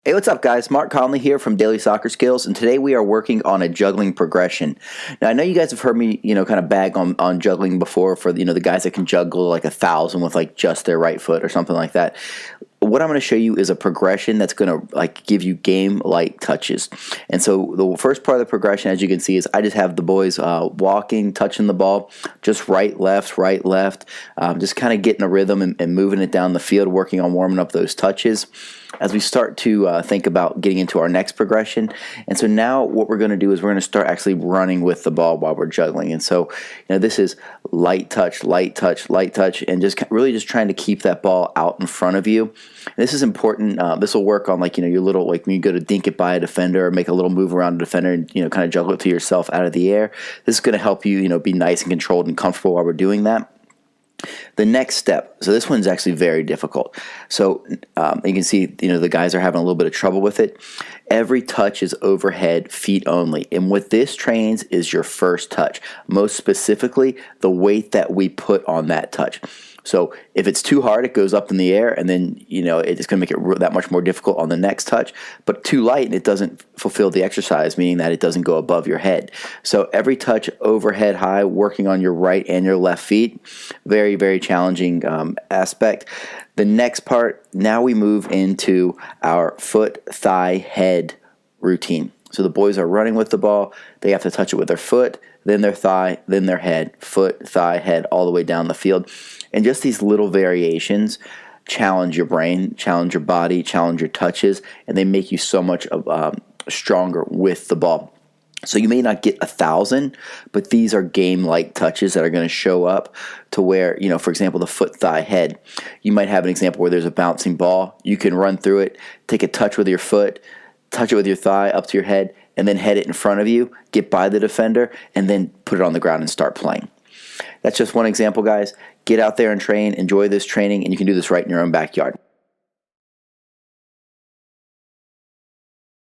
Hey, what's up, guys? Mark Conley here from Daily Soccer Skills, and today we are working on a juggling progression. Now, I know you guys have heard me, kind of bag on juggling before for, the guys that can juggle like 1,000 with like just their right foot or something like that. What I'm going to show you is a progression that's going to like give you game-like touches. And so the first part of the progression, as you can see, is I just have the boys walking, touching the ball, just right, left, just kind of getting a rhythm and moving it down the field, working on warming up those touches as we start to think about getting into our next progression. And so now what we're going to do is we're going to start actually running with the ball while we're juggling. And so this is light touch, and just really just trying to keep that ball out in front of you. And this is important. This will work on your little, like when you go to dink it by a defender or make a little move around a defender and kind of juggle it to yourself out of the air. This is going to help you be nice and controlled and comfortable while we're doing that. The next step, so this one's actually very difficult. So you can see, the guys are having a little bit of trouble with it. Every touch is overhead, feet only. And what this trains is your first touch. Most specifically, the weight that we put on that touch. So if it's too hard, it goes up in the air, and then it's going to make it that much more difficult on the next touch. But too light, and it doesn't fulfill the exercise, meaning that it doesn't go above your head. So every touch overhead high, working on your right and your left feet. Very, very challenging aspect. The next part, now we move into our foot, thigh, head routine. So the boys are running with the ball. They have to touch it with their foot, then their thigh, then their head, foot, thigh, head, all the way down the field. And just these little variations challenge your brain, challenge your body, challenge your touches, and they make you so much stronger with the ball. So you may not get 1,000, but these are game-like touches that are going to show up to where, for example, the foot, thigh, head. You might have an example where there's a bouncing ball. You can run through it, take a touch with your foot, touch it with your thigh up to your head, and then head it in front of you, get by the defender, and then put it on the ground and start playing. That's just one example, guys. Get out there and train, enjoy this training, and you can do this right in your own backyard.